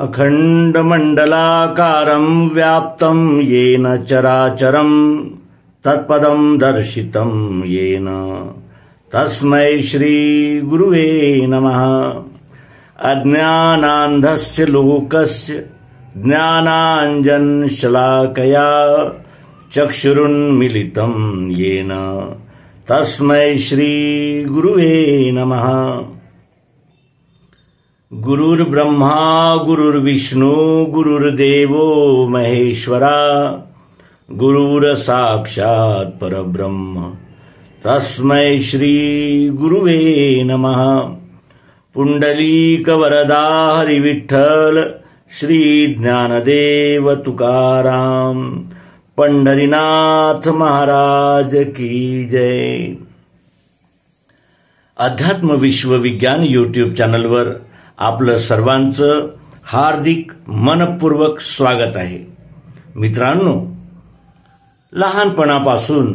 अखंडमंडलाकारं व्याप्तं येन चराचरं तत्पदं दर्शितं येन तस्मै श्री गुरुवे नमः। अज्ञानान्धस्य लोकस्य ज्ञानाञ्जनशलाकया चक्षुरुन्मीलितं येन तस्मै श्री गुरुवे नमः। गुरुर्ब्रह्मा गुरुर्विष्णू गुरुर्देवो महेश्वरा गुरुर्साक्षात् परब्रह्म तस्मै श्री गुरुवे नमः। पुंडलीकवरदा हरिविठ्ठल श्री ज्ञानदेव तुकाराम पंढरीनाथ महाराज की जय। अध्यात्म विश्वविज्ञान यूट्यूब चॅनलवर आपलं सर्वांचं हार्दिक मनपूर्वक स्वागत आहे। मित्रांनो, लहानपणापासून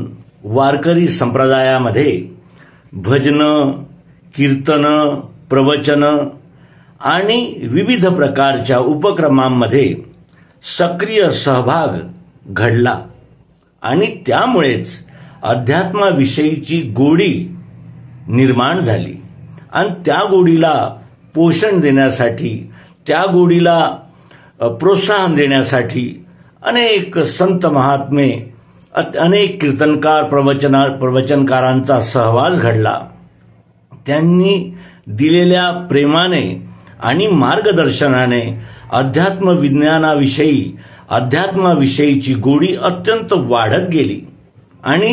वारकरी संप्रदायामध्ये भजन, कीर्तन, प्रवचन आणि विविध प्रकारच्या उपक्रमांमध्ये सक्रिय सहभाग घडला आणि त्यामुळेच अध्यात्माविषयीची गोडी निर्माण झाली आणि त्या गोडीला पोषण देण्यासाठी, त्या गोडीला प्रोत्साहन देण्यासाठी अनेक संत महात्मे, अनेक कीर्तनकार, प्रवचनकारांचा सहवास घडला। त्यांनी दिलेल्या प्रेमाने आणि मार्गदर्शनाने अध्यात्माविषयीची गोडी अत्यंत वाढत गेली आणि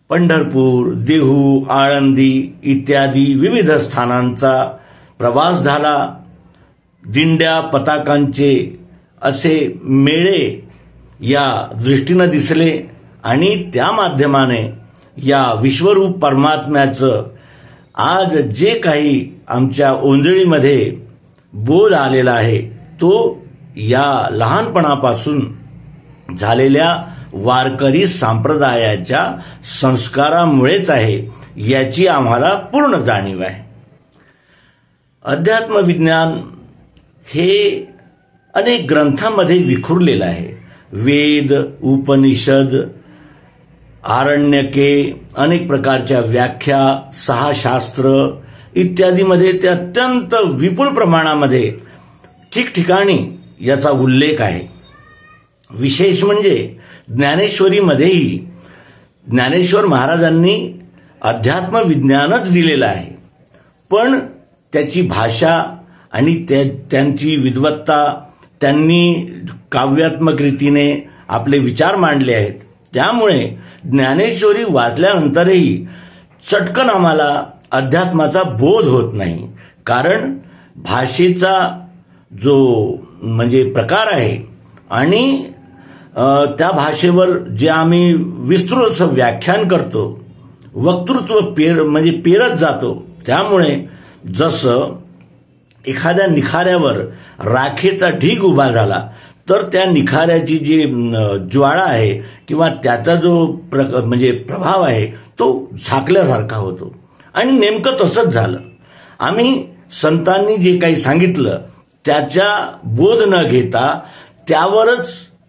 पंढरपूर, देहू, आळंदी इत्यादी विविध स्थानांचा प्रवास झाला। दिंड्या, पताकांचे असे मेळे या दृष्टीने दिसले आणि त्या माध्यमाने या विश्वरूप परमात्म्याचं आज जे काही आमच्या ओंजळीमध्ये बोध आलेला आहे तो या लहानपणापासून झालेल्या वारकरी संप्रदायाच्या संस्कारामुळेच आहे, याची आम्हाला पूर्ण जाणीव आहे। अध्यात्म विज्ञान हे अनेक ग्रंथांमध्ये विखुरलेलं आहे। वेद, उपनिषद, आरण्यके, अनेक प्रकारच्या व्याख्या, 6 शास्त्र इत्यादीमध्ये ते अत्यंत विपुल प्रमाणामध्ये ठिकठिकाणी याचा उल्लेख आहे। विशेष म्हणजे ज्ञानेश्वरीमध्येही ज्ञानेश्वर महाराजांनी अध्यात्म विज्ञानच दिलेलं आहे, पण त्याची भाषा आणि त्यांची विद्वत्ता, त्यांनी काव्यात्मक रीतीने आपले विचार मांडले आहेत। त्यामुळे ज्ञानेश्वरी वाचल्यानंतरही चटकन आम्हाला अध्यात्माचा बोध होत नाही, कारण भाषेचा जो म्हणजे प्रकार आहे आणि त्या भाषेवर जे आम्ही विस्तृत व्याख्यान करतो, वक्तृत्व पेरत जातो, त्यामुळे जसं एखाद्या निखाऱ्यावर राखेचा ढीग उभा झाला तर त्या निखाऱ्याची जी ज्वाळा आहे किंवा त्याचा जो प्रभाव आहे तो झाकल्यासारखा होतो आणि नेमकं तसंच झालं। आम्ही संतांनी जे काही सांगितलं त्याचा बोध न घेता त्यावरच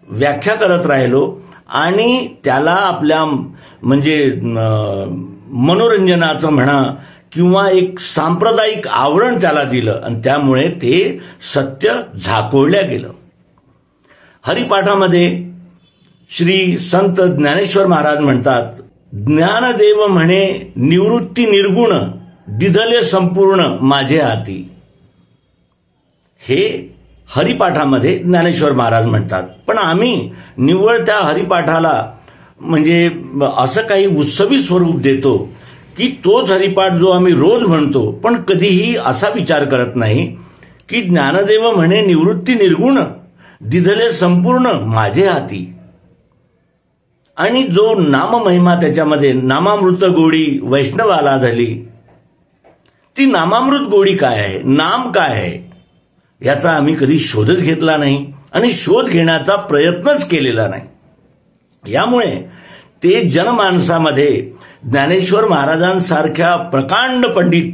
व्याख्या करत राहिलो आणि त्याला आपल्या मनोरंजनाचं म्हणा किंवा एक सांप्रदायिक आवरण त्याला दिलं आणि त्यामुळे ते सत्य झाकोळल्या गेलं। हरिपाठामध्ये श्री संत ज्ञानेश्वर महाराज म्हणतात, ज्ञानदेव म्हणे निवृत्ती निर्गुण दिधले संपूर्ण माझे हाती। हे हरिपाठामध्ये ज्ञानेश्वर महाराज म्हणतात, पण आम्ही निव्वळ त्या हरिपाठाला असं काही उत्सवी स्वरूप देतो की तोच हरिपाठ जो आम्ही रोज म्हणतो, पण कधीही असा विचार करत नाही की ज्ञानदेव म्हणे निवृत्ती निर्गुण दिधले संपूर्ण माझे हाती। आणि जो नाममहिमा त्याच्यामध्ये नामामृत गोडी वैष्णवाला झाली, ती नामामृत गोडी काय आहे, नाम काय आहे, याचा आम्ही कधी शोधच घेतला नाही आणि शोध घेण्याचा प्रयत्नच केलेला नाही। यामुळे ते जनमानसामध्ये ज्ञानेश्वर महाराजांसारख्या प्रकांड पंडित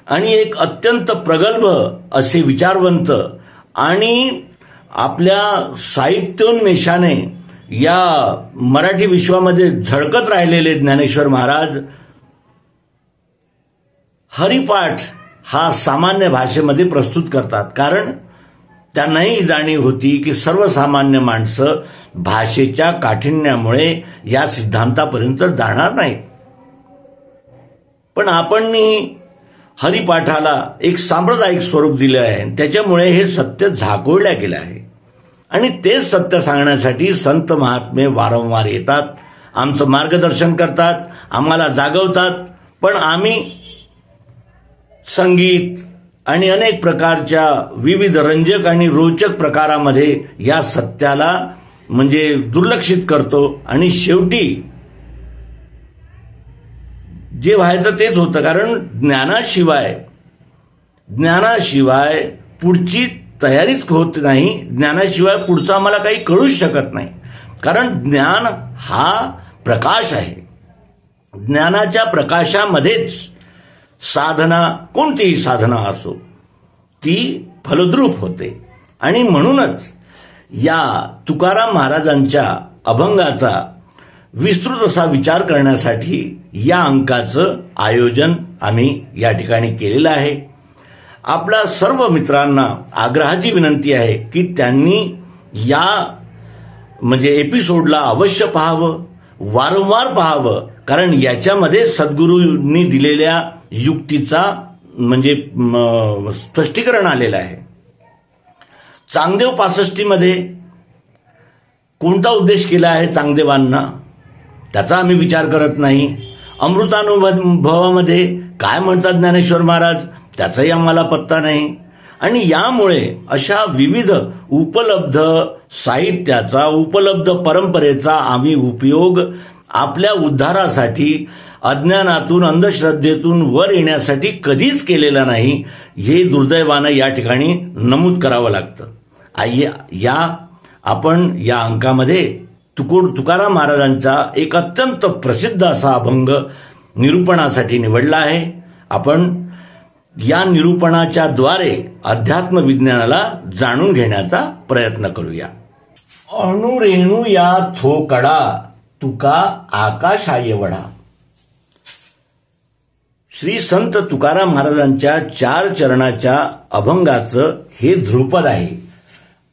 आणि एक अत्यंत प्रगल्भ असे विचारवंत आणि आपल्या साहित्योन्मेषाने या मराठी विश्वामध्ये झळकत राहिलेले ज्ञानेश्वर महाराज हरिपाठ हा सामान्य भाषेमध्ये प्रस्तुत करतात. कारण त्यांनाही जाणीव होती की सर्वसामान्य माणसं भाषेच्या काठिण्यामुळे या सिद्धांतापर्यंत जाणार नाही. पण आपण हरिपाठाला एक सांप्रदायिक स्वरूप दिलं आहे. त्याच्यामुळे हे सत्य झाकोळल्या गेलं आहे आणि तेच सत्य सांगण्यासाठी संत महात्मे वारंवार येतात, आमचं मार्गदर्शन करतात, आम्हाला जागवतात. पण आम्ही संगीत आणि अनेक प्रकारच्या विविध रंजक आणि रोचक प्रकारामध्ये या सत्याला म्हणजे दुर्लक्षित करतो आणि शेवटी जे व्हायचं तेच होतं. कारण ज्ञानाशिवाय पुढची तयारीच होत नाही. ज्ञानाशिवाय पुढचं आम्हाला काही कळूच शकत नाही. कारण ज्ञान हा प्रकाश आहे. ज्ञानाच्या प्रकाशामध्येच साधना, कोणतीही साधना असो, ती फलद्रूप होते. आणि म्हणूनच या तुकाराम महाराजांच्या अभंगाचा विस्तृत असा विचार करण्यासाठी या अंकाचं आयोजन आम्ही या ठिकाणी केलेलं आहे. आपल्या सर्व मित्रांना आग्रहाची विनंती आहे की त्यांनी या म्हणजे एपिसोडला अवश्य पाहावं, वारंवार पाहावं. कारण याच्यामध्ये सद्गुरूंनी दिलेल्या युक्तीचा म्हणजे स्पष्टीकरण आलेलं आहे. चांगदेव 65 मध्ये कोणता उद्देश केला आहे चांगदेवांना त्याचा आम्ही विचार करत नाही. अमृतानुभवामध्ये काय म्हणतात ज्ञानेश्वर महाराज त्याचाही आम्हाला पत्ता नाही. आणि यामुळे अशा विविध उपलब्ध साहित्याचा, उपलब्ध परंपरेचा आम्ही उपयोग आपल्या उद्धारासाठी, अज्ञानातून, अंधश्रद्धेतून वर येण्यासाठी कधीच केलेला नाही. हे दुर्दैवानं या ठिकाणी नमूद करावं लागतं. आपण या अंकामध्ये तुकाराम महाराजांचा एक अत्यंत प्रसिद्ध असा अभंग निरूपणासाठी निवडला आहे. आपण या निरूपणाच्या द्वारे अध्यात्म विज्ञानाला जाणून घेण्याचा प्रयत्न करूया. अणुरेणू या थोकडा तुका आकाशा एवढा. श्री संत तुकाराम महाराजांच्या 4 चरणाच्या अभंगाचं हे ध्रुपद आहे.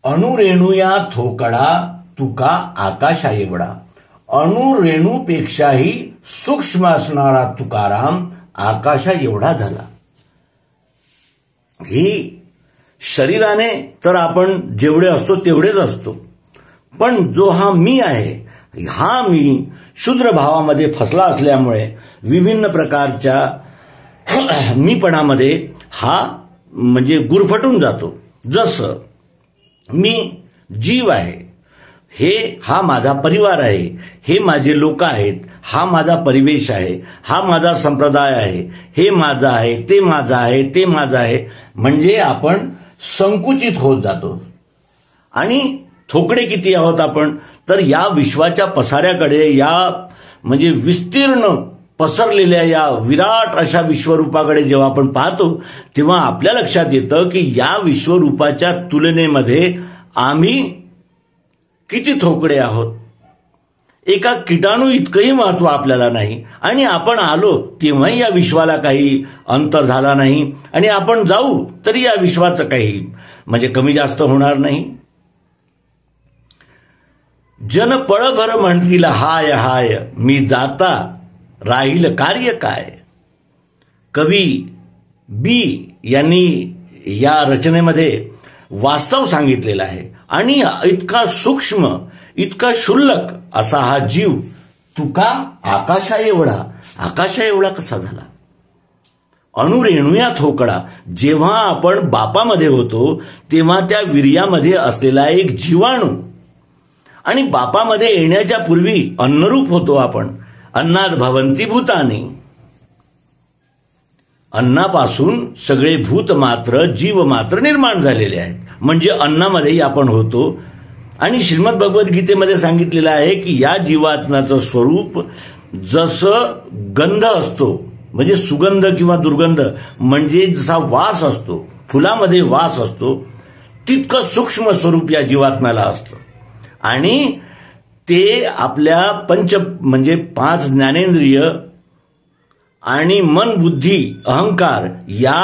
अणुरेणू या थोकडा तुका आकाशा एवढा. अणुरेणूपेक्षाही सूक्ष्म असणारा तुकाराम आकाशा एवढा झाला. ही शरीराने तर आपण जेवढे असतो तेवढेच असतो. पण जो हा मी आहे, हा मी शूद्र भावामध्ये फसला असल्यामुळे विभिन्न प्रकारच्या मीपणामध्ये हा म्हणजे गुरफटून जातो. जसं मी जीव आहे, हा माझा परिवार आहे, हे माझे लोक आहेत, हा माझा परिवेश आहे, हा माझा संप्रदाय आहे, हे माझं आहे, ते माझं आहे, ते माझं आहे. म्हणजे आपण संकुचित होत जातो. आणि थोकडे किती आहोत आपण, तर या विश्वाच्या पसाऱ्याकडे, या म्हणजे विस्तीर्ण पसरलेल्या या विराट अशा विश्वरूपाकडे जेव्हा आपण पाहतो तेव्हा आपल्या लक्षात येतं की या विश्वरूपाच्या तुलनेमध्ये आम्ही किती थोकडे आहोत. एका किटाणू इतकंही महत्व आपल्याला नाही. आणि आपण आलो तेव्हाही या विश्वाला काही अंतर झाला नाही. आणि आपण जाऊ तरी या विश्वाचं काही म्हणजे कमी जास्त होणार नाही. जन पळभर म्हणतील हाय हाय, मी जाता राहील कार्य काय. कवी बी यांनी या रचनेमध्ये वास्तव सांगितलेलं आहे. आणि इतका सूक्ष्म, इतका क्षुल्लक असा हा जीव तुका आकाशा एवढा कसा झाला. अणुरेणूया थोकडा. जेव्हा आपण बापामध्ये होतो तेव्हा त्या वीर्यामध्ये असलेला एक जीवाणू, आणि बापामध्ये येण्याच्या पूर्वी अन्नरूप होतो आपण. अन्नात भवन्ति भूतानि. अन्नापासून सगळे भूत मात्र, जीव मात्र निर्माण झालेले आहेत. म्हणजे अन्नामध्येही आपण होतो. आणि श्रीमद भगवद्गीतेमध्ये सांगितलेलं आहे की या जीवात्म्याचं स्वरूप जसं गंध असतो, म्हणजे सुगंध किंवा दुर्गंध, म्हणजे जसा वास असतो, फुलामध्ये वास असतो, तितकं सूक्ष्म स्वरूप या जीवात्म्याला असतं आणि ते आपल्या म्हणजे 5 ज्ञानेंद्रिय आणि मन बुद्धी अहंकार या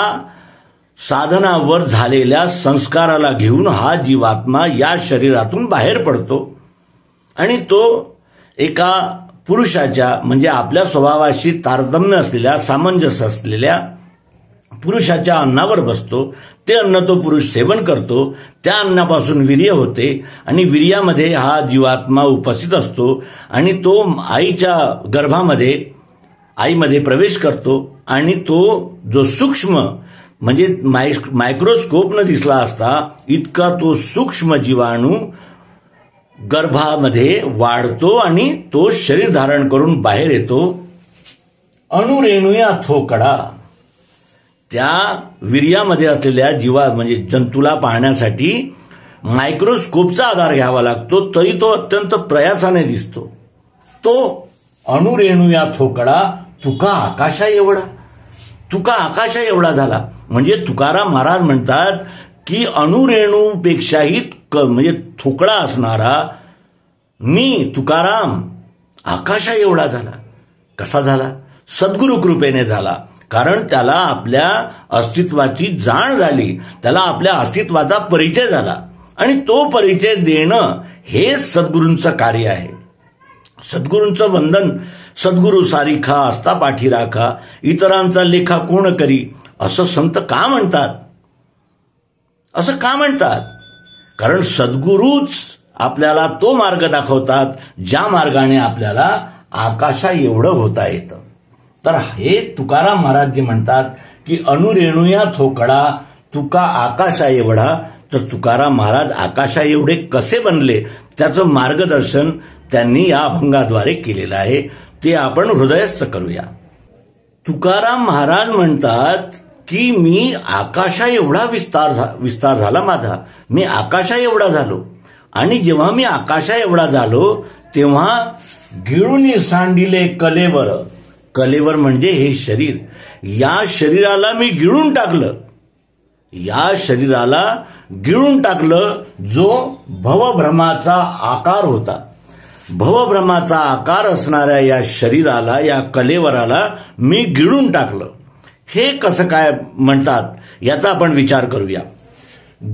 साधनावर झालेल्या संस्काराला घेऊन हा जीवात्मा या शरीरातून बाहेर पडतो आणि तो एका पुरुषाच्या म्हणजे आपल्या स्वभावाशी तारतम्य असलेल्या सामंजस्य असलेल्या पुरुषाच्या अन्नावर बसतो. ते अन्न तो पुरुष सेवन करतो. त्या अन्नापासून वीर्य होते आणि वीर्यामध्ये हा जीवात्मा उपस्थित असतो आणि तो आईच्या गर्भामध्ये आईमध्ये प्रवेश करतो आणि तो जो सूक्ष्म म्हणजे मायक्रोस्कोपनं दिसला असता इतका तो सूक्ष्म जीवाणू गर्भामध्ये वाढतो आणि तो शरीर धारण करून बाहेर येतो. अणुरेणुया थोकडा त्या वीर्यामध्ये असलेल्या म्हणजे जंतूला पाहण्यासाठी मायक्रोस्कोपचा आधार घ्यावा लागतो तरी तो अत्यंत प्रयासाने दिसतो. तो अणुरेणुया थोकडा तुका आकाशा एवढा, तुका आकाशा एवढा झाला. म्हणजे तुकाराम महाराज म्हणतात की अणुरेणूपेक्षाही म्हणजे थोकडा असणारा मी तुकाराम आकाशा एवढा झाला. कसा झाला? सद्गुरु कृपेने झाला. कारण त्याला आपल्या अस्तित्वाची जाण झाली, त्याला आपल्या अस्तित्वाचा परिचय झाला आणि तो परिचय देणं हे सद्गुरूंचं कार्य आहे. सद्गुरूंचं वंदन सद्गुरू सारिखा असता पाठी राखा इतरांचा लेखा कोण करी असं संत का म्हणतात? असं का म्हणतात? कारण सद्गुरूच आपल्याला तो मार्ग दाखवतात ज्या मार्गाने आपल्याला आकाशा एवढं होता येतं. तर हे तुकाराम महाराज जे म्हणतात की अणुरेणुया थोकडा तुका आकाशा एवढा, तर तुकाराम महाराज आकाशा एवढे कसे बनले त्याचं मार्गदर्शन त्यांनी या अभंगाद्वारे केलेलं आहे. ते आपण हृदयस्थ करूया. तुकाराम महाराज म्हणतात की मी आकाशा एवढा विस्तार झाला माझा, मी आकाशा एवढा झालो आणि जेव्हा मी आकाशा एवढा झालो तेव्हा गिळूनी सांडिले कलेवर. कलेवर म्हणजे हे शरीर. या शरीराला मी गिळून टाकलं, या शरीराला गिळून टाकलं जो भवभ्रमाचा आकार होता. भवभ्रमाचा आकार असणाऱ्या या शरीराला या कलेवराला मी गिळून टाकलं. हे कसं काय म्हणतात याचा आपण विचार करूया.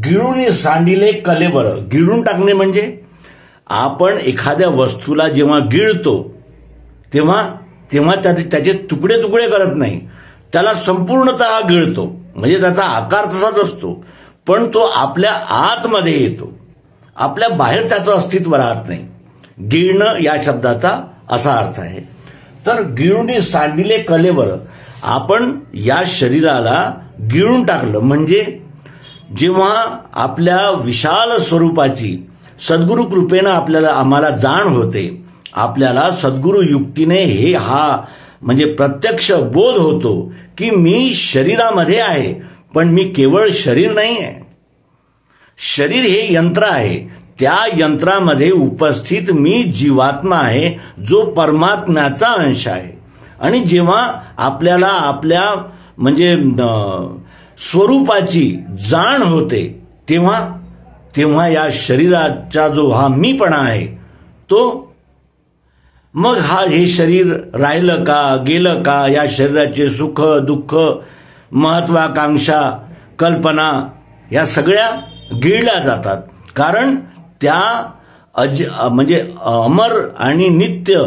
गिळून सांडिले कलेवर. गिळून टाकणे म्हणजे आपण एखाद्या वस्तूला जेव्हा गिळतो तेव्हा त्याचे तुकडे तुकडे करत नाही, त्याला संपूर्णतः गिळतो. म्हणजे त्याचा आकार तसाच असतो पण तो आपल्या आतमध्ये येतो, आपल्या बाहेर त्याचं अस्तित्व राहत नाही. गिळणं या शब्दाचा असा अर्थ आहे. तर गिळून सांडिले कलेवर आपण या शरीराला गिळून टाकलं म्हणजे जेव्हा आपल्या विशाल स्वरूपाची सद्गुरु कृपेनं आम्हाला जाण होते, आपल्याला सद्गुरु युक्तीने म्हणजे प्रत्यक्ष बोध होतो की मी शरीरामध्ये आहे पण मी केवळ शरीर नाही आहे. शरीर हे यंत्र आहे, त्या यंत्रामध्ये उपस्थित मी जीवात्मा आहे जो परमात्म्याचा अंश आहे. आणि जेव्हा आपल्याला आपल्या म्हणजे स्वरूपाची जाण होते तेव्हा या शरीराचा जो हा मीपणा आहे तो मग हे शरीर राहिलं का गेलं का या शरीराचे सुख दुःख महत्वाकांक्षा कल्पना या सगळ्या गिळल्या जातात. कारण त्या म्हणजे अमर आणि नित्य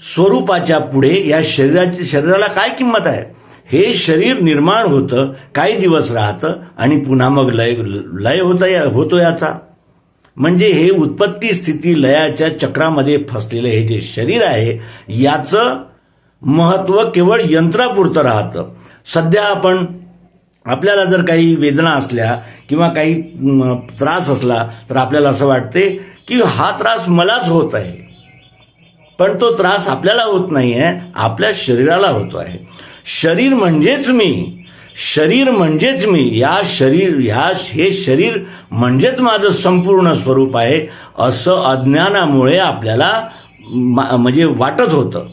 स्वरूपाच्या पुढे या शरीराला काय किंमत आहे. हे शरीर निर्माण होतं, काही दिवस राहतं आणि पुन्हा मग लय होतो याचा. म्हणजे हे उत्पत्ती स्थिती लयाच्या चक्रामध्ये फसलेलं हे जे शरीर आहे याचं महत्व केवळ यंत्रापुरतं राहतं. सध्या आपल्याला जर काही वेदना असल्या किंवा काही त्रास असला तर आपल्याला असं वाटते की हा त्रास मलाच होत आहे, पण तो त्रास आपल्याला होत नाहीये, आपल्या शरीराला होतो आहे. शरीर म्हणजेच मी, शरीर म्हणजेच मी, हे शरीर म्हणजेच माझं संपूर्ण स्वरूप आहे असं अज्ञानामुळे आपल्याला म्हणजे वाटत होतं.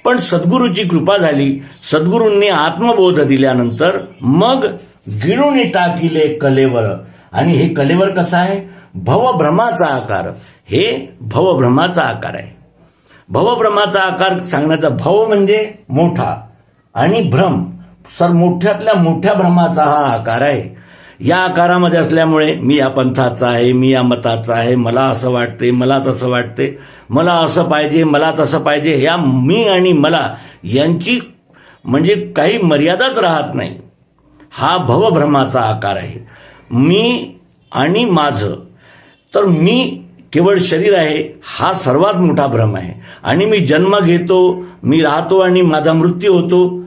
पण सद्गुरूची कृपा झाली, सद्गुरूंनी आत्मबोध दिल्यानंतर मग गिळून टाकिले कलेवर आणि हे कलेवर कसं आहे? भवभ्रमाचा आकार. हे भवभ्रमाचा आकार आहे. भवभ्रमाचा आकार सांगण्याचा, भव म्हणजे मोठा आणि भ्रम मोठ्यातल्या मोठ्या भ्रमाचा हा आकार आहे. या आकारामध्ये असल्यामुळे मी या पंथाचा आहे, मी या मताचा आहे, मला असं वाटते, मला तसं वाटते, मला असं पाहिजे, मला तसं पाहिजे, या मी आणि मला यांची म्हणजे काही मर्यादाच राहत नाही. हा भवभ्रमाचा आकार आहे. मी आणि माझं, तर मी केवळ शरीर आहे हा सर्वात मोठा भ्रम आहे. आणि मी जन्म घेतो, मी राहतो आणि माझा मृत्यू होतो,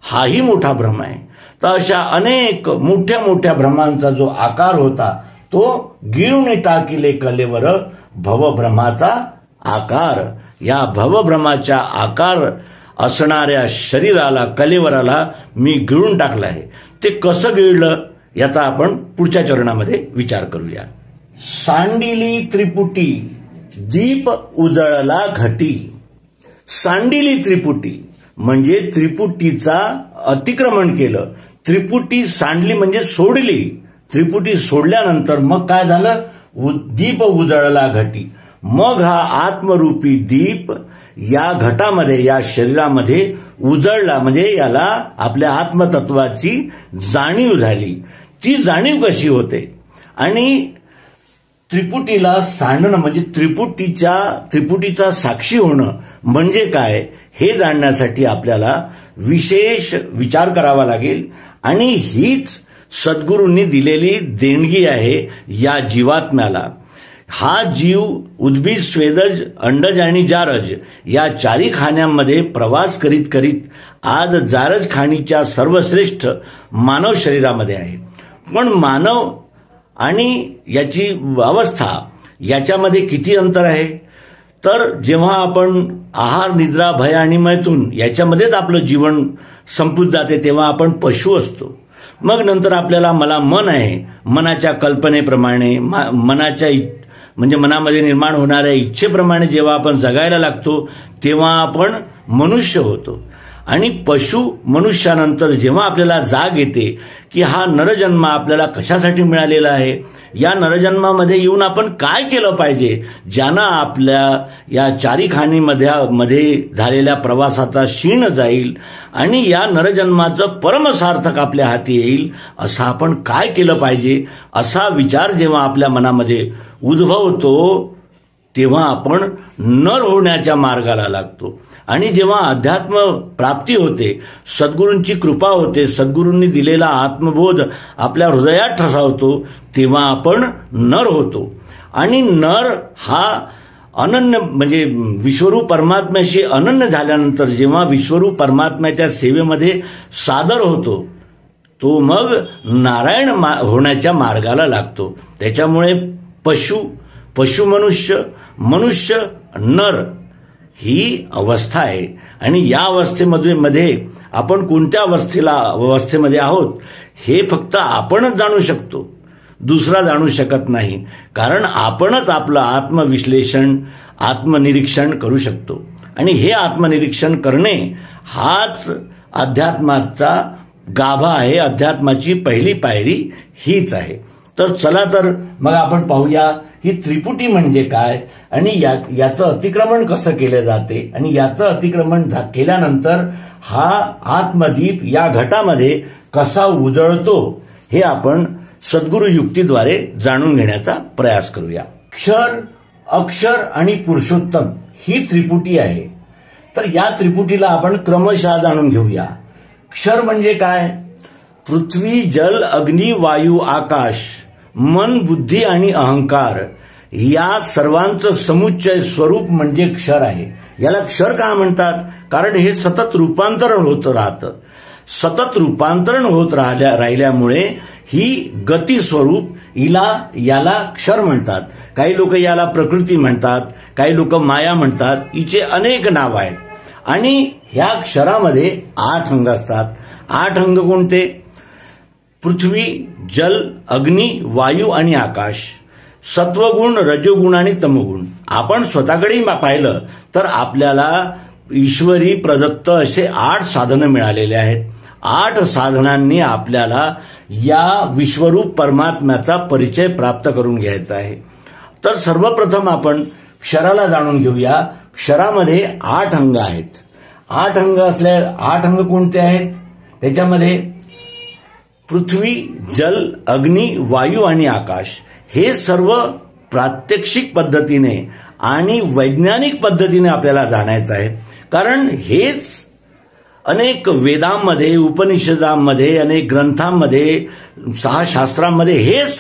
हाही मोठा भ्रम आहे. तर अशा अनेक मोठ्या मोठ्या भ्रमांचा जो आकार होता तो गिळून टाकिले कलेवर भवभ्रमाचा आकार. या भवभ्रमाच्या आकार असणाऱ्या शरीराला, कलेवराला मी गिळून टाकलं आहे. ते कसं गिळलं याचा आपण पुढच्या चरणामध्ये विचार करूया. सांडिली त्रिपुटी दीप उजळला घटी. सांडिली त्रिपुटी म्हणजे त्रिपुटीचा अतिक्रमण केलं. त्रिपुटी सांडली म्हणजे सोडली. त्रिपुटी सोडल्यानंतर मग काय झालं? दीप उजळला घटी. मग हा आत्मरूपी दीप या घटामध्ये, या शरीरामध्ये उजळला. म्हणजे याला आपल्या आत्मतत्वाची जाणीव झाली. ती जाणीव कशी होते? आणि त्रिपुटीला सांडणं म्हणजे त्रिपुटीचा साक्षी होणं म्हणजे काय हे जाणण्यासाठी आपल्याला विशेष विचार करावा लागेल. आणि हीच सद्गुरूंनी दिलेली देणगी आहे या जीवात्म्याला. हा जीव उद्भिज, स्वेदज, अंडज आणि जारज या चारी खाण्यांमध्ये प्रवास करीत करीत आज जारज खाणीच्या सर्वश्रेष्ठ मानव शरीरामध्ये आहे. पण मानव आणि याची अवस्था याच्यामध्ये किती अंतर आहे? तर जेव्हा आपण आहार, निद्रा, भय आणि मैथून याच्यामध्येच आपलं जीवन संपून जाते तेव्हा आपण पशु असतो. मग नंतर आपल्याला मला मन आहे, मनाच्या कल्पनेप्रमाणे, म्हणजे मनामध्ये निर्माण होणाऱ्या इच्छेप्रमाणे जेव्हा आपण जगायला लागतो तेव्हा आपण मनुष्य होतो. आणि पशु मनुष्यानंतर जेव्हा आपल्याला जाग येते की हा नरजन्म आपल्याला कशासाठी मिळालेला आहे, या नरजन्मामध्ये येऊन आपण काय केलं पाहिजे ज्यानं आपल्या या चारी खाणीमध्ये झालेल्या प्रवासाचा क्षीण जाईल आणि या नरजन्माचं परमसार्थक आपल्या हाती येईल, असं आपण काय केलं पाहिजे असा विचार जेव्हा आपल्या मनामध्ये उद्भवतो तेव्हा आपण नर होण्याच्या मार्गाला लागतो. आणि जेव्हा अध्यात्म प्राप्ती होते, सद्गुरूंची कृपा होते, सद्गुरूंनी दिलेला आत्मबोध आपल्या हृदयात ठसावतो तेव्हा आपण नर होतो. आणि नर हा अनन्य म्हणजे विश्वरूप परमात्म्याशी अनन्य झाल्यानंतर जेव्हा विश्वरूप परमात्म्याच्या सेवेमध्ये सादर होतो तो मग नारायण होण्याच्या मार्गाला लागतो. त्याच्यामुळे पशु मनुष्य नर ही अवस्था आहे. आणि या अवस्थेमध्ये आपण कोणत्या अवस्थेमध्ये आहोत हे फक्त आपणच जाणू शकतो, दुसरा जाणू शकत नाही. कारण आपणच आपलं आत्मविश्लेषण, आत्मनिरीक्षण करू शकतो. आणि हे आत्मनिरीक्षण करणे हाच अध्यात्माचा गाभा आहे. अध्यात्माची पहिली पायरी हीच आहे. तर चला तर मग आपण पाहूया ही त्रिपुटी म्हणजे काय आणि याचं अतिक्रमण कसं केलं जाते आणि याचं अतिक्रमण केल्यानंतर हा आत्मदीप या घटामध्ये कसा उजळतो हे आपण सद्गुरु युक्तीद्वारे जाणून घेण्याचा प्रयास करूया. क्षर, अक्षर आणि पुरुषोत्तम ही त्रिपुटी आहे. तर या त्रिपुटीला आपण क्रमशः जाणून घेऊया. क्षर म्हणजे काय? पृथ्वी, जल, अग्नी, वायू, आकाश, मन, बुद्धी आणि अहंकार या सर्वांचं समुच्चय स्वरूप म्हणजे क्षर आहे. याला क्षर का म्हणतात? कारण हे सतत रूपांतरण होत राहतं. सतत रूपांतरण होत राहिल्यामुळे ही गती स्वरूप याला क्षर म्हणतात. काही लोक याला प्रकृती म्हणतात, काही लोक माया म्हणतात. हिचे अनेक नाव आहेत. आणि ह्या क्षरामध्ये 8 अंग असतात. 8 अंग कोणते? पृथ्वी, जल, अग्नी, वायू आणि आकाश. सत्वगुण, रजोगुण आणि तमोगुण. आपण स्वतःकडे पाहिलं तर आपल्याला ईश्वरी प्रदत्त असे 8 साधनं मिळालेले आहेत. 8 साधनांनी आपल्याला या विश्वरूप परमात्म्याचा परिचय प्राप्त करून घ्यायचा आहे. तर सर्वप्रथम आपण क्षराला जाणून घेऊया. क्षरामध्ये 8 अंग आहेत. 8 अंग कोणते आहेत? त्याच्यामध्ये पृथ्वी, जल, अग्नी, वायू आणि आकाश हे सर्व प्रात्यक्षिक पद्धतीने आणि वैज्ञानिक पद्धतीने आपल्याला जाणायचं आहे. कारण हेच अनेक वेदांमध्ये, उपनिषदांमध्ये, अनेक ग्रंथांमध्ये, 6 शास्त्रांमध्ये हेच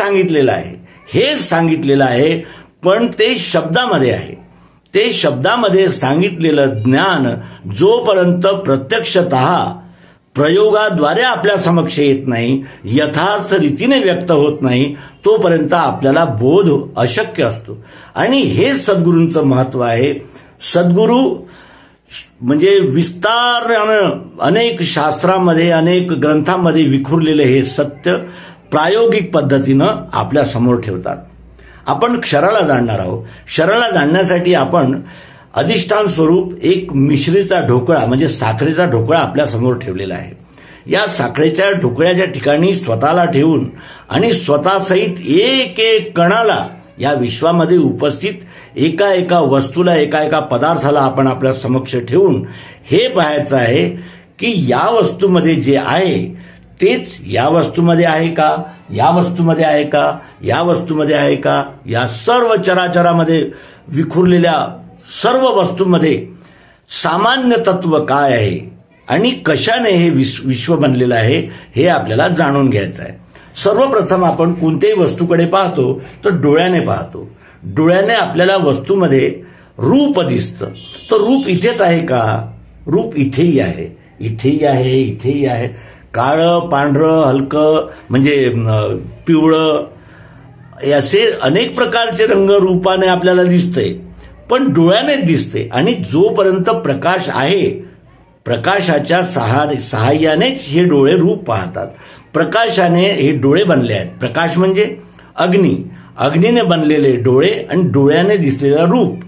सांगितलेलं आहे. पण ते शब्दामध्ये आहे. ते शब्दामध्ये सांगितलेलं ज्ञान जोपर्यंत प्रत्यक्षतः प्रयोगाद्वारे आपल्या समक्ष येत नाही, यथार्थ रीतीने व्यक्त होत नाही, तोपर्यंत आपल्याला बोध अशक्य असतो. आणि हे सद्गुरूंचं महत्व आहे. सद्गुरू म्हणजे विस्तारानं अनेक शास्त्रांमध्ये, अनेक ग्रंथांमध्ये विखुरलेले हे सत्य प्रायोगिक पद्धतीनं आपल्या समोर ठेवतात. आपण क्षराला जाणणार आहोत. क्षराला जाणण्यासाठी आपण अधिष्ठान स्वरूप एक मिश्रीचा ढोकळा म्हणजे साखरेचा ढोकळा आपल्या समोर ठेवलेला आहे. या साखरेच्या ढोकळ्याच्या ठिकाणी स्वतःला ठेवून आणि स्वतःसहित एक एक कणाला या विश्वामध्ये उपस्थित एका एका वस्तूला, एका एका पदार्थाला आपण आपल्या समक्ष ठेवून हे पाहायचं आहे की या वस्तूमध्ये जे आहे तेच या वस्तूमध्ये आहे का, या वस्तूमध्ये आहे का, या वस्तूमध्ये आहे का, या सर्व चराचरामध्ये विखुरलेल्या सर्व वस्तूंमध्ये सामान्य तत्व काय आहे आणि कशाने हे विश्व बनलेलं आहे हे आपल्याला जाणून घ्यायचं आहे. सर्वप्रथम आपण कोणत्याही वस्तूकडे पाहतो तर डोळ्याने पाहतो. डोळ्याने आपल्याला वस्तूमध्ये रूप दिसतं. तर रूप इथेच आहे का? रूप इथेही आहे, इथेही आहे, इथेही आहे. काळं, पांढरं, हलकं म्हणजे पिवळं, असे अनेक प्रकारचे रंग रूपाने आपल्याला दिसतंय. पण डोळ्याने दिसते. आणि जोपर्यंत प्रकाश आहे, प्रकाशाच्या सहाय्यानेच हे डोळे रूप पाहतात. प्रकाशाने हे डोळे बनले आहेत. प्रकाश म्हणजे अग्नी, अग्नीने बनलेले डोळे आणि डोळ्याने दिसलेलं रूप.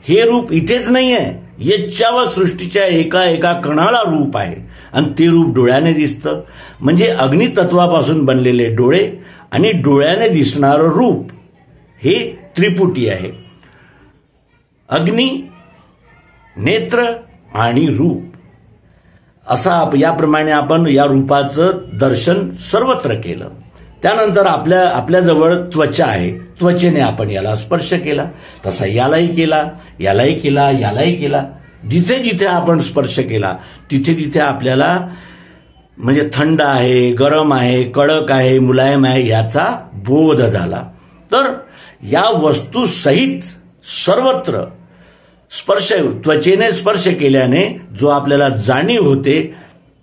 हे रूप इथेच नाही आहे, यच्चाव सृष्टीच्या एका एका कणाला रूप आहे आणि ते रूप डोळ्याने दिसतं. म्हणजे अग्नितत्वापासून बनलेले डोळे आणि डोळ्याने दिसणारं रूप हे त्रिपुटी आहे. अग्नी, नेत्र आणि रूप असा याप्रमाणे आपण या रूपाचं दर्शन सर्वत्र केलं. त्यानंतर आपल्याजवळ त्वचा आहे. त्वचेने आपण याला स्पर्श केला, तसा यालाही केला, यालाही केला, यालाही केला. जिथे जिथे आपण स्पर्श केला तिथे तिथे आपल्याला म्हणजे थंड आहे, गरम आहे, कडक आहे, मुलायम आहे याचा बोध झाला. तर या वस्तू सहित सर्वत्र स्पर्श, त्वचेने स्पर्श केल्याने जो आपल्याला जाणीव होते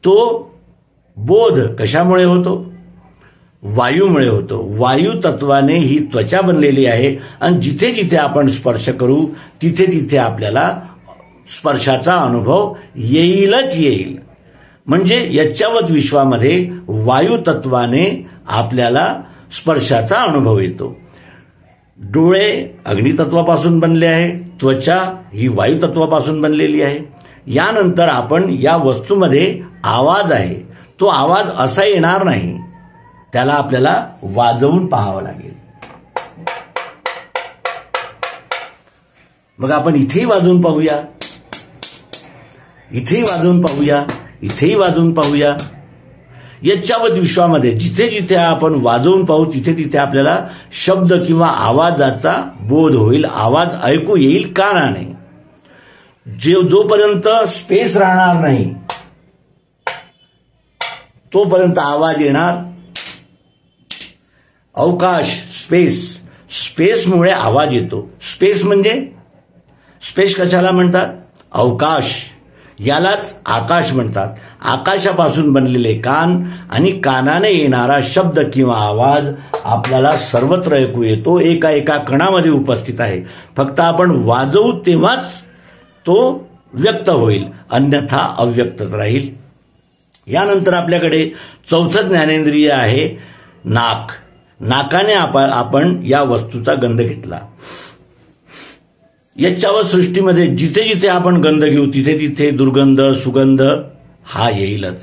तो बोध कशामुळे होतो? वायूमुळे होतो. वायू तत्वाने ही त्वचा बनलेली आहे आणि जिथे जिथे आपण स्पर्श करू तिथे तिथे आपल्याला स्पर्शाचा अनुभव येईलच येईल. म्हणजे यच्चावत विश्वामध्ये वायू तत्वाने आपल्याला स्पर्शाचा अनुभव येतो. डोळे अग्नितत्वापासून बनले आहे, त्वचा ही वायू तत्वापासून बनलेली आहे. यानंतर आपण या वस्तूमध्ये आवाज आहे. तो आवाज असा येणार नाही, त्याला आपल्याला वाजवून पाहावं लागेल. मग आपण इथेही वाजवून पाहूया, इथेही वाजवून पाहूया, इथेही वाजवून पाहूया. यच्चावत विश्वामध्ये जिथे जिथे आपण वाजवून पाहू तिथे तिथे आपल्याला शब्द किंवा आवाजाचा बोध होईल, आवाज ऐकू येईल कानाने. जोपर्यंत स्पेस राहणार नाही तोपर्यंत आवाज येणार. अवकाश, स्पेसमुळे आवाज येतो. स्पेस म्हणजे स्पेस कशाला म्हणतात? अवकाश. यालाच आकाश म्हणतात. आकाशापासून बनलेले कान आणि कानाने येणारा शब्द किंवा आवाज आपल्याला सर्वत्र ऐकू येतो. एका एका कणामध्ये उपस्थित आहे. फक्त आपण वाजवू तेव्हाच तो व्यक्त होईल, अन्यथा अव्यक्तच राहील. यानंतर आपल्याकडे चौथं ज्ञानेंद्रिय आहे नाक. नाकाने आपण या वस्तूचा गंध घेतला. यच्चावत सृष्टीमध्ये जिथे जिथे आपण गंध घेऊ तिथे तिथे दुर्गंध, सुगंध हा येईलच.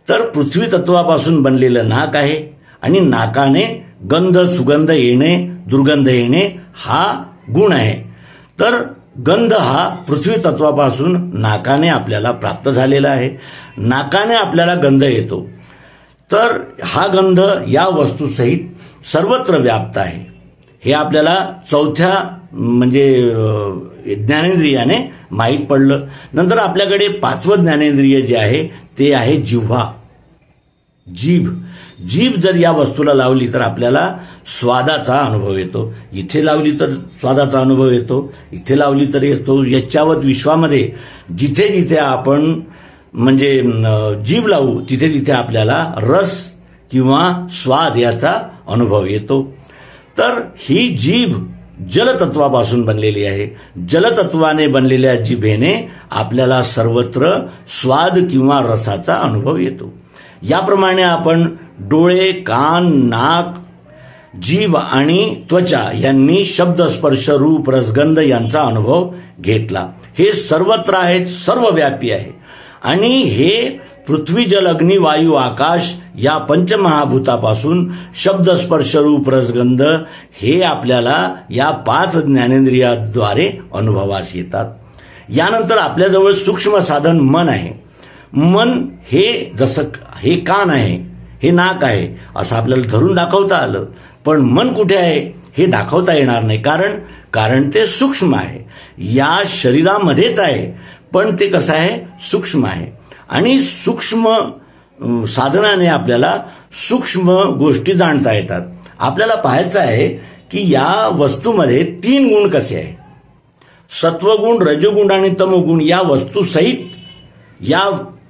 तर पृथ्वी तत्वापासून बनलेलं नाक आहे आणि नाकाने गंध सुगंध येणे दुर्गंध येणे हा गुण आहे. तर गंध हा पृथ्वी तत्वापासून नाकाने आपल्याला प्राप्त झालेला आहे. नाकाने आपल्याला गंध येतो. तर हा गंध या वस्तूसहित सर्वत्र व्याप्त आहे. हे आपल्याला चौथ्या म्हणजे ज्ञानेंद्रियाने माहीत पडलं. नंतर आपल्याकडे पाचवं ज्ञानेंद्रिय जे आहे ते आहे जिव्हा, जीभ. जीभ जर या वस्तूला लावली तर आपल्याला स्वादाचा अनुभव येतो. इथे लावली तर स्वादाचा अनुभव येतो, इथे लावली तर येतो. याच्यावर विश्वामध्ये जिथे जिथे आपण म्हणजे जीभ लावू तिथे तिथे आपल्याला रस किंवा स्वाद याचा अनुभव येतो. तर ही जीभ जलतत्वापासून बनलेली आहे. जलतत्वाने बनलेल्या जिभेने आपल्याला सर्वत्र स्वाद किंवा रसाचा अनुभव येतो. याप्रमाणे आपण डोळे, कान, नाक, जीभ आणि त्वचा यांनी शब्द, स्पर्श, रूप, रसगंध यांचा अनुभव घेतला. हे सर्वत्र आहेत, सर्वव्यापी आहे. आणि हे पृथ्वी, जल, अग्नी, वायू, आकाश या पंचमहाभूतापासून शब्द, स्पर्श, रूप, रसगंध हे आपल्याला या 5 ज्ञानेंद्रियाद्वारे अनुभवास येतात. यानंतर आपल्याजवळ सूक्ष्म साधन मन आहे. मन हे जसं हे कान आहे, हे नाक आहे असं आपल्याला धरून दाखवता आलं. पण मन कुठे आहे हे दाखवता येणार नाही, कारण ते सूक्ष्म आहे. या शरीरामध्येच आहे पण ते कसं आहे, सूक्ष्म आहे. आणि सूक्ष्म साधनाने आपल्याला सूक्ष्म गोष्टी जाणता येतात. आपल्याला पाहायचं आहे की या वस्तूमध्ये 3 गुण कसे आहेत. सत्वगुण, रजोगुण आणि तमोगुण या वस्तू सहित या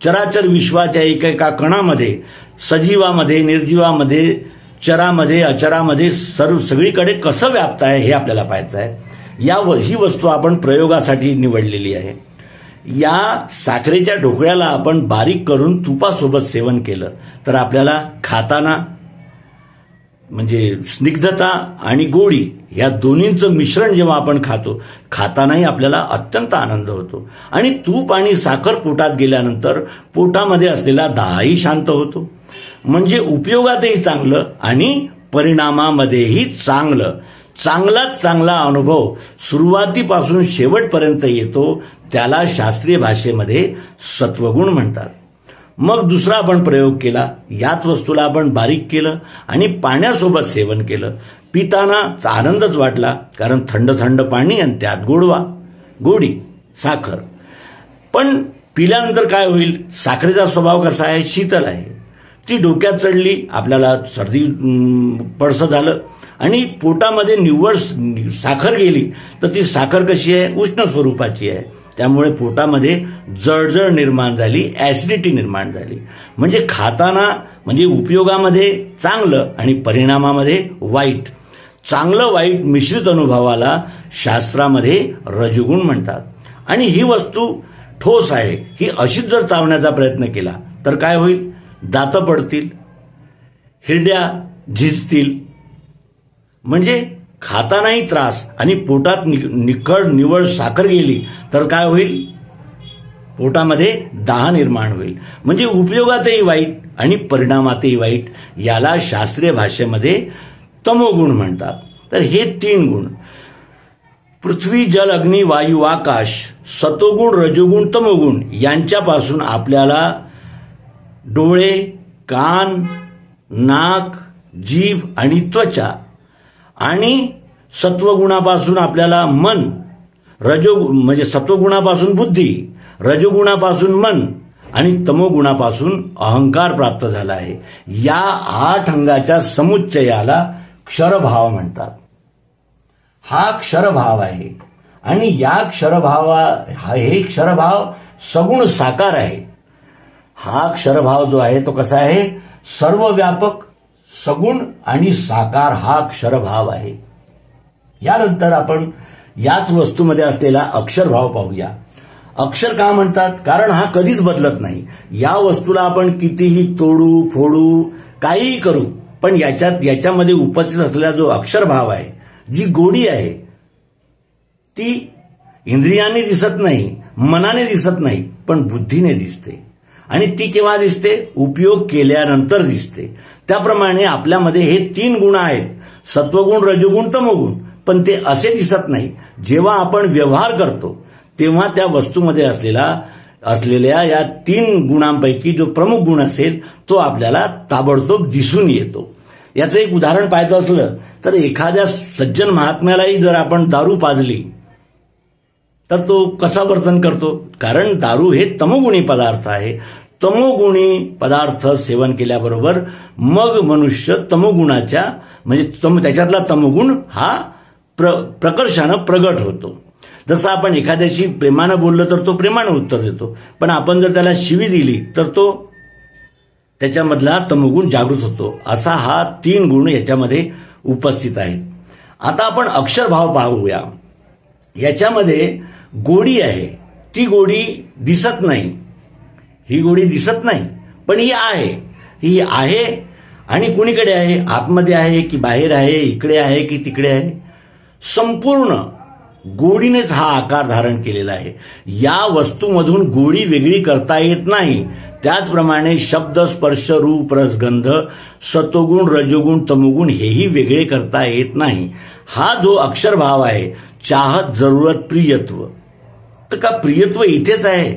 चराचर विश्वाच्या एकेका कणामध्ये, सजीवामध्ये, निर्जीवामध्ये, चरामध्ये, अचरामध्ये सगळीकडे कसं व्याप्त आहे हे आपल्याला पाहायचं आहे. ही वस्तू आपण प्रयोगासाठी निवडलेली आहे. या साखरेच्या ढोकळ्याला आपण बारीक करून तुपासोबत सेवन केलं तर आपल्याला खाताना म्हणजे स्निग्धता आणि गोडी या दोन्हींचं मिश्रण जेव्हा आपण खातानाही आपल्याला अत्यंत आनंद होतो. आणि तूप आणि साखर पोटात गेल्यानंतर पोटामध्ये असलेला दाहही शांत होतो. म्हणजे उपयोगातही चांगलं आणि परिणामामध्येही चांगलं. चांगलाच चांगला अनुभव सुरुवातीपासून शेवटपर्यंत येतो. त्याला शास्त्रीय भाषेमध्ये सत्वगुण म्हणतात. मग दुसरा आपण प्रयोग केला. याच वस्तूला आपण बारीक केलं आणि पाण्यासोबत सेवन केलं. पिताना आनंदच वाटला, कारण थंड थंड पाणी आणि त्यात गोडी साखर. पण पिल्यानंतर काय होईल, साखरेचा स्वभाव कसा आहे, शीतल आहे. ती डोक्यात चढली, आपल्याला सर्दी पडसं झालं आणि पोटामध्ये निव्वळ साखर गेली तर ती साखर कशी आहे, उष्ण स्वरूपाची आहे. त्यामुळे पोटामध्ये जळजळ निर्माण झाली, ऍसिडिटी निर्माण झाली. म्हणजे खाताना म्हणजे उपयोगामध्ये चांगलं आणि परिणामामध्ये वाईट. चांगलं वाईट मिश्रित अनुभवाला शास्त्रामध्ये रजोगुण म्हणतात. आणि ही वस्तू ठोस आहे. ही अशीच जर चावण्याचा प्रयत्न केला तर काय होईल, दात पडतील, हिरड्या झिजतील. म्हणजे खातानाही त्रास आणि पोटात निव्वळ साखर गेली तर काय होईल, पोटामध्ये दाह निर्माण होईल. म्हणजे उपयोगातही वाईट आणि परिणामातही वाईट. याला शास्त्रीय भाषेमध्ये तमोगुण म्हणतात. तर हे 3 गुण पृथ्वी, जल, अग्नी, वायू, आकाश, सतोगुण, रजोगुण, तमोगुण यांच्यापासून आपल्याला डोळे, कान, नाक, जीभ आणि त्वचा आणि सत्वगुणापासून आपल्याला मन, म्हणजे सत्वगुणापासून बुद्धी, रजोगुणापासून मन आणि तमोगुणापासून अहंकार प्राप्त झाला आहे. या 8 अंगाच्या समुच्चयाला क्षरभाव म्हणतात. हा क्षरभाव आहे. आणि या हे क्षरभाव सगुण साकार आहे. हा क्षरभाव जो आहे तो कसा आहे, सर्वव्यापक, सगुण आणि साकार हा क्षरभाव आहे. यानंतर आपण याच वस्तूमध्ये असलेला अक्षरभाव पाहूया. अक्षर का म्हणतात, कारण हा कधीच बदलत नाही. या वस्तूला आपण कितीही तोडू फोडू काहीही करू, पण याच्यामध्ये उपस्थित असलेला जो अक्षरभाव आहे, जी गोडी आहे, ती इंद्रियाने दिसत नाही, मनाने दिसत नाही, पण बुद्धीने दिसते. आणि ती केव्हा दिसते, उपयोग केल्यानंतर दिसते. त्याप्रमाणे आपल्यामध्ये हे 3 गुण आहेत, सत्वगुण, रजोगुण, तमोगुण. पण ते असे दिसत नाही. जेव्हा आपण व्यवहार करतो तेव्हा त्या वस्तूमध्ये असलेल्या या 3 गुणांपैकी जो प्रमुख गुण असेल तो आपल्याला ताबडतोब दिसून येतो. याचं एक उदाहरण पाहायचं असलं तर एखाद्या सज्जन महात्म्यालाही जर आपण दारू पाजली तर तो कसा वर्तन करतो? कारण दारू हे तमोगुणी पदार्थ आहे. तमोगुणी पदार्थ सेवन केल्याबरोबर मग मनुष्य तमोगुणाच्या म्हणजे त्याच्यातला तमोगुण हा प्रकर्षानं प्रगट होतो. जसं आपण एखाद्याशी प्रेमानं बोललं तर तो प्रेमानं उत्तर देतो, पण आपण जर त्याला शिवी दिली तर तो त्याच्यामधला तमोगुण जागृत होतो. असा हा 3 गुण याच्यामध्ये उपस्थित आहेत. आता आपण अक्षरभाव पाहूया. याच्यामध्ये गोडी आहे, ती गोडी दिसत नाही. ही गोडी दिसत नाही पण ही आहे. ही आहे आणि कुणीकडे आहे? आतमध्ये आहे की बाहेर आहे? इकडे आहे की तिकडे आहे? संपूर्ण गोडीनेच हा आकार धारण केलेला आहे. या वस्तूमधून गोडी वेगळी करता येत नाही. त्याचप्रमाणे शब्द, स्पर्श, रूप, रस, गंध, सत्वगुण, रजोगुण, तमोगुण हेही वेगळे करता येत नाही. हा जो अक्षरभाव आहे, चाहत, जरूरत, प्रियत्व, तर का प्रियत्व इथेच आहे?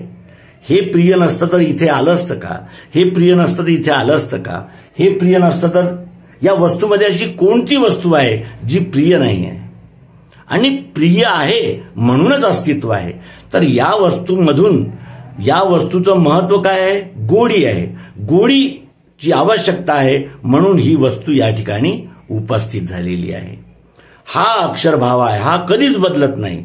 हे प्रिय नसतं तर इथे आलं असतं का? हे प्रिय नसतं तर इथे आलं असतं का? हे प्रिय नसतं तर या वस्तूमध्ये अशी कोणती वस्तू आहे जी प्रिय नाही आहे? आणि प्रिय आहे म्हणूनच अस्तित्व आहे. तर या वस्तूमधून या वस्तूचं महत्व काय आहे? गोडी आहे. गोडीची आवश्यकता आहे म्हणून ही वस्तू या ठिकाणी उपस्थित झालेली आहे. हा अक्षरभाव आहे, हा कधीच बदलत नाही.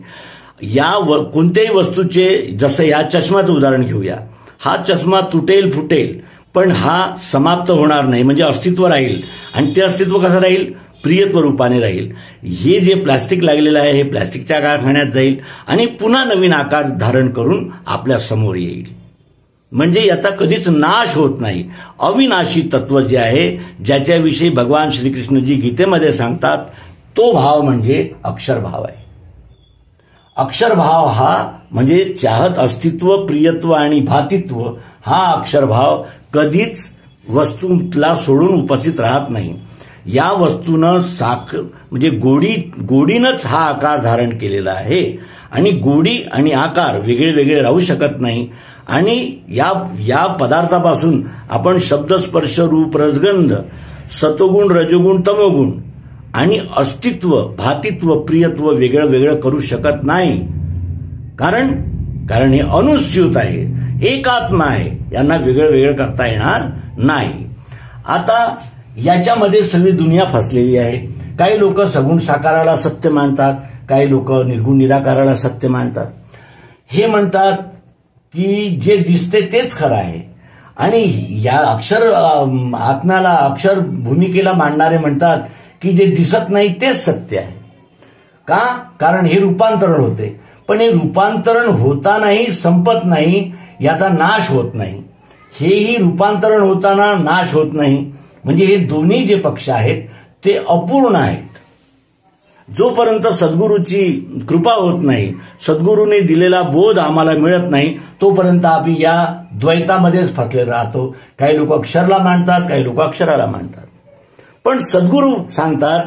कोणत्याही वस्तूचे, जसं या चष्म्याचं उदाहरण घेऊया. हा चष्मा तुटेल फुटेल पण हा समाप्त होणार नाही, म्हणजे अस्तित्व राहील. आणि ते अस्तित्व कसं राहील? प्रियत्व रूपाने राहील. हे जे प्लास्टिक लागलेलं आहे हे प्लास्टिकच्या कारखान्यात जाईल आणि पुन्हा नवीन आकार धारण करून आपल्या समोर येईल. म्हणजे याचा कधीच नाश होत नाही. अविनाशी तत्व जे आहे, ज्याच्याविषयी भगवान श्रीकृष्णजी गीतेमध्ये सांगतात, तो भाव म्हणजे अक्षरभाव आहे. अक्षरभाव हा म्हणजे चाहत, अस्तित्व, प्रियत्व आणि भातित्व हा अक्षरभाव कधीच वस्तूला सोडून उपस्थित राहत नाही. या वस्तूनं म्हणजे गोडीनंच हा आकार धारण केलेला आहे आणि गोडी आणि आकार वेगळे वेगळे राहू शकत नाही. आणि या पदार्थापासून आपण शब्द, स्पर्श, रूप, रसगंध, सत्वगुण, रजोगुण, तमोगुण आणि अस्तित्व, भातित्व, प्रियत्व वेगळं वेगळं करू शकत नाही. कारण हे अनुस्यूत आहे, एकात्मा आहे. यांना वेगळं वेगळं करता येणार नाही. आता याच्यामध्ये सगळी दुनिया फसलेली आहे. काही लोक सगुण साकाराला सत्य मानतात, काही लोक निर्गुण निराकाराला सत्य मानतात. हे म्हणतात की जे दिसते तेच खरं आहे. आणि या आत्म्याला, अक्षर भूमिकेला मांडणारे म्हणतात की जे दिसत नाही तेच सत्य आहे. का? कारण हे रूपांतरण होते. पण हे रूपांतरण होतानाही संपत नाही, याचा नाश होत नाही. हेही रूपांतरण होताना नाश होत नाही. म्हणजे हे दोन्ही जे पक्ष आहेत ते अपूर्ण आहेत. जोपर्यंत सद्गुरूची कृपा होत नाही, सद्गुरूने दिलेला बोध आम्हाला मिळत नाही, तोपर्यंत आम्ही या द्वैतामध्येच फसले राहतो. काही लोक अक्षरला मानतात, काही लोक अक्षराला मानतात. पण सद्गुरू सांगतात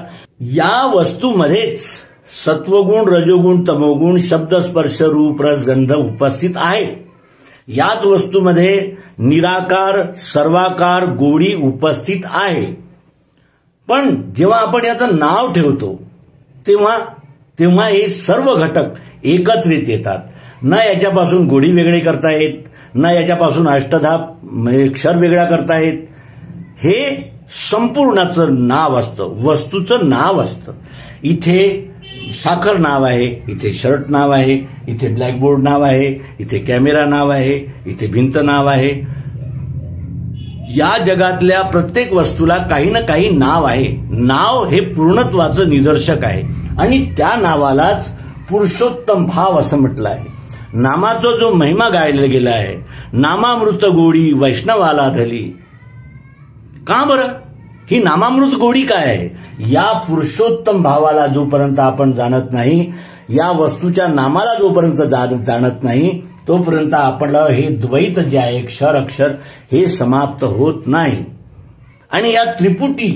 या वस्तूमध्येच सत्वगुण, रजोगुण, तमोगुण, शब्द, स्पर्श, रूप, रस, गंध उपस्थित आहेत. याच वस्तूमध्ये निराकार, सर्वाकार, गोडी उपस्थित आहे. पण जेव्हा आपण याचं नाव ठेवतो तेव्हा हे सर्व घटक एकत्रित येतात. न याच्यापासून गोडी वेगळी करता येत, न याच्यापासून अष्टधाप म्हणजे क्षर वेगळा करता येत. हे संपूर्णाचं नाव असतं, वस्तूचं नाव असतं. इथे साखर नाव आहे, इथे शर्ट नाव आहे, इथे ब्लॅकबोर्ड नाव आहे, इथे कॅमेरा नाव आहे, इथे भिंत नाव आहे. या जगातल्या प्रत्येक वस्तूला काही ना काही नाव आहे. नाव हे पूर्णत्वाचं निदर्शक आहे आणि त्या नावालाच पुरुषोत्तम भाव असं म्हटलं आहे. नामाचा जो महिमा गायला गेला आहे, नामामृत गोडी वैष्णवाला धली. का बरं? ही नामामृत गोडी काय आहे? या पुरुषोत्तम भावाला जोपर्यंत आपण जाणत नाही, या वस्तूच्या नामाला जोपर्यंत जाणत नाही, तोपर्यंत आपलं हे द्वैत जे आहे, क्षर अक्षर, हे समाप्त होत नाही. आणि या त्रिपुटी,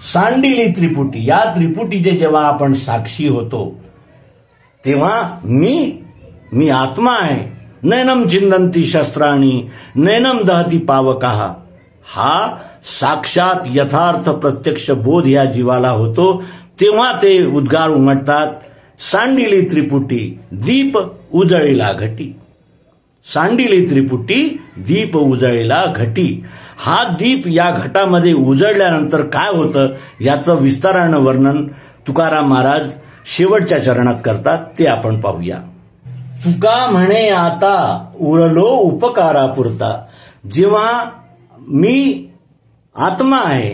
सांडिली त्रिपुटी, या त्रिपुटीचे जेव्हा आपण साक्षी होतो तेव्हा मी आत्मा आहे. नैनम छिंदंती शस्त्राणी नैनम दहती पावकाः. हा साक्षात यथार्थ प्रत्यक्ष बोध या जीवाला होतो तेव्हा ते उद्गार उमटतात. सांडिली त्रिपुटी दीप उजळीला घटी. सांडिली त्रिपुटी दीप उजळीला घटी. हा दीप या घटामध्ये उजळल्यानंतर काय होतं याचं विस्तारानं वर्णन तुकाराम महाराज शेवटच्या चरणात करतात, ते आपण पाहूया. तुका म्हणे आता उरलो उपकारापुरता. जेव्हा मी आत्मा आहे,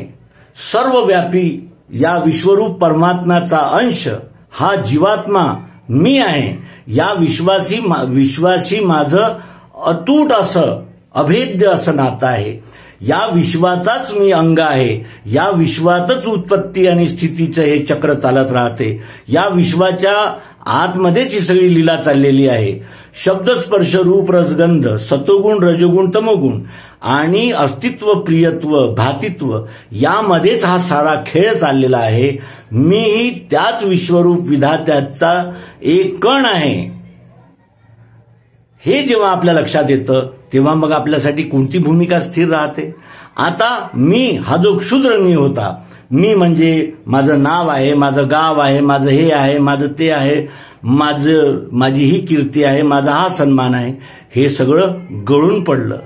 सर्वव्यापी या विश्वरूप परमात्म्याचा अंश, हा जीवात्मा मी आहे, या विश्वाशी माझं अतूट असं अभेद्य असं नातं आहे. या विश्वाचाच मी अंग आहे. या विश्वातच उत्पत्ती आणि स्थितीचं हे चक्र चालत राहते. या विश्वाच्या आतमध्येच ही सगळी लीला चाललेली आहे. शब्द स्पर्श रूप रसगंध, सतोगुण रजोगुण तमोगुण आणि अस्तित्व प्रियत्व भातित्व यामध्येच हा सारा खेळ चाललेला आहे. मीही त्याच विश्वरूप विधात्याचा एक कण आहे. हे जेव्हा आपल्या लक्षात येतं तेव्हा मग आपल्यासाठी कोणती भूमिका स्थिर राहते. आता मी हा जो क्षुद्र मी होता, मी म्हणजे माझं नाव आहे, माझं गाव आहे, माझं हे आहे, माझं ते आहे, माझी ही कीर्ती आहे, माझा हा सन्मान आहे, हे सगळं गळून पडलं.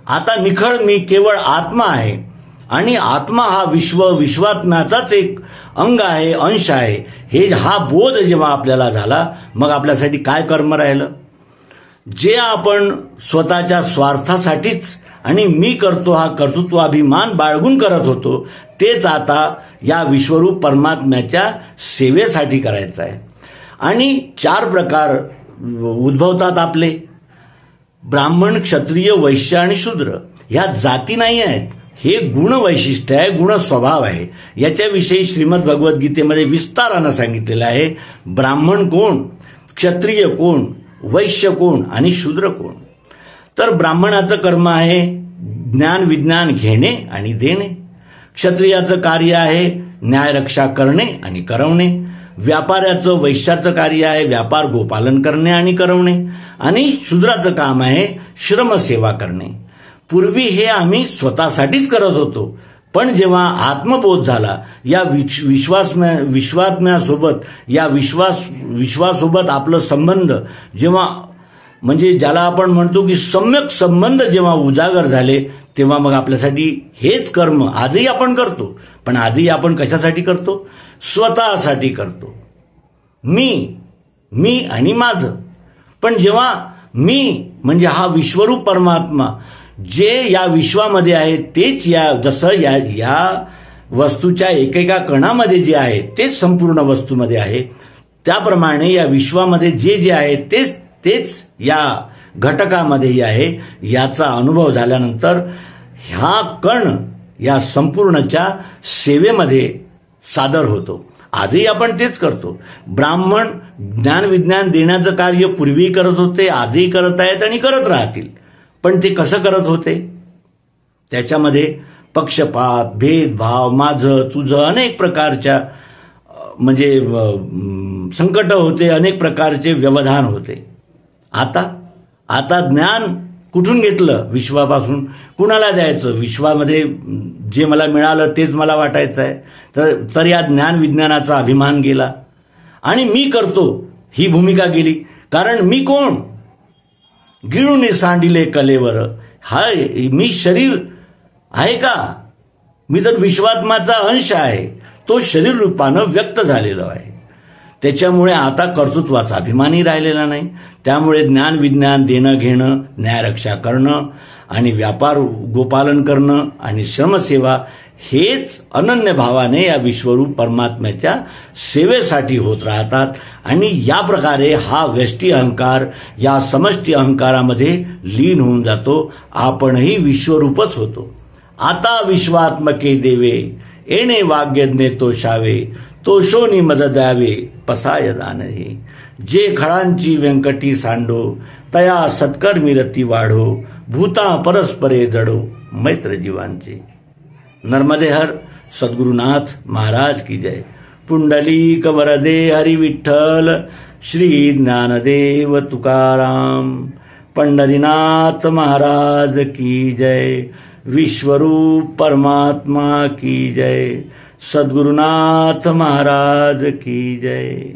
आता निखळ मी केवळ आत्मा आहे आणि आत्मा हा विश्वात्म्याचाच एक अंग आहे, अंश आहे. हा बोध जेव्हा आपल्याला झाला मग आपल्यासाठी काय कर्म राहिलं. जे आपण स्वतःच्या स्वार्थासाठीच आणि मी करतो हा कर्तृत्वाभिमान बाळगून करत होतो तेच आता या विश्वरूप परमात्म्याच्या सेवेसाठी करायचं आहे. आणि 4 प्रकार उद्भवतात आपले. ब्राह्मण, क्षत्रिय, वैश्य आणि शूद्र. ह्या जाती नाही आहेत, हे गुण वैशिष्ट्य आहे, गुण स्वभाव आहे. याच्याविषयी श्रीमद भगवद्गीतेमध्ये विस्तारानं सांगितलेलं आहे. ब्राह्मण कोण, क्षत्रिय कोण, वैश्य कोण आणि शूद्र कोण. तर ब्राह्मणाचं कर्म आहे ज्ञान विज्ञान घेणे आणि देणे. क्षत्रियाचं कार्य आहे न्यायरक्षा करणे आणि करवणे. व्यापाऱ्याचं, वैश्याचं कार्य आहे व्यापार गोपालन करणे आणि करवणे. आणि शूद्राचं काम आहे श्रमसेवा करणे. पूर्वी हे आम्ही स्वतःसाठीच करत होतो, पण जेव्हा आत्मबोध झाला, या विश्वात्म्यासोबत, या विश्वासोबत आपलं संबंध जेव्हा, म्हणजे ज्याला आपण म्हणतो की सम्यक संबंध जेव्हा उजागर झाले, तेव्हा मग आपल्यासाठी हेच कर्म आजही आपण करतो. पण आजही आपण कशासाठी करतो? स्वतःसाठी करतो. मी आणि माझं. पण जेव्हा मी म्हणजे हा विश्वरूप परमात्मा जे या विश्वामध्ये आहे तेच जसं या वस्तूच्या एकेका कणामध्ये जे आहे तेच संपूर्ण वस्तूमध्ये आहे, त्याप्रमाणे या विश्वामध्ये जे आहे तेच या घटकामध्येही आहे. याचा अनुभव झाल्यानंतर हा कण या संपूर्णच्या सेवेमध्ये सादर होतो. आजही आपण तेच करतो. ब्राह्मण ज्ञान विज्ञान देण्याचं कार्य पूर्वी करत होते, आजही करत आहेत आणि करत राहतील. पण ते कसं करत होते? त्याच्यामध्ये पक्षपात, भेदभाव, माझं तुझं अनेक प्रकारच्या म्हणजे संकट होते, अनेक प्रकारचे व्यवधान होते. आता ज्ञान कुठून घेतलं? विश्वापासून. कुणाला द्यायचं? विश्वामध्ये जे मला मिळालं तेच मला वाटायचं आहे. तर या ज्ञान विज्ञानाचा अभिमान गेला आणि मी करतो ही भूमिका गेली. कारण मी कोण? गिळून सांडिले कलेवर. हा मी शरीर आहे का? मी तर विश्वात्माचा अंश आहे. तो शरीर रूपानं व्यक्त झालेला आहे. त्याच्यामुळे आता कर्तृत्वाचा अभिमानही राहिलेला नाही. त्यामुळे ज्ञान विज्ञान देणं घेणं, न्यायरक्षा करणं आणि व्यापार गोपालन करणं आणि श्रमसेवा हेच अनन्य भावाने या विश्वरूप परमात्म्याच्या सेवेसाठी होत राहतात. आणि या प्रकारे हा व्यष्टी अहंकार या समष्टी अहंकारामध्ये लीन होऊन जातो. आपणही विश्वरूपच होतो. आता विश्वात्मके देवे येणे वाग्यज्ञे तोषावे, तोषोनी मज द्यावे पसाय दान हे. जे खळांची व्यंकटी सांडो, तया सत्कर्मी रती वाढो, भूता परस्परे जडो मैत्र जीवांचे. नर्मदे हर सद्गुरुनाथ महाराज की जय. पुंडलिक वरदे हरी विठ्ठल श्री ज्ञानदेव तुकाराम. पंढरीनाथ महाराज की जय. विश्वरूप परमात्मा की जय. सद्गुरुनाथ महाराज की जय.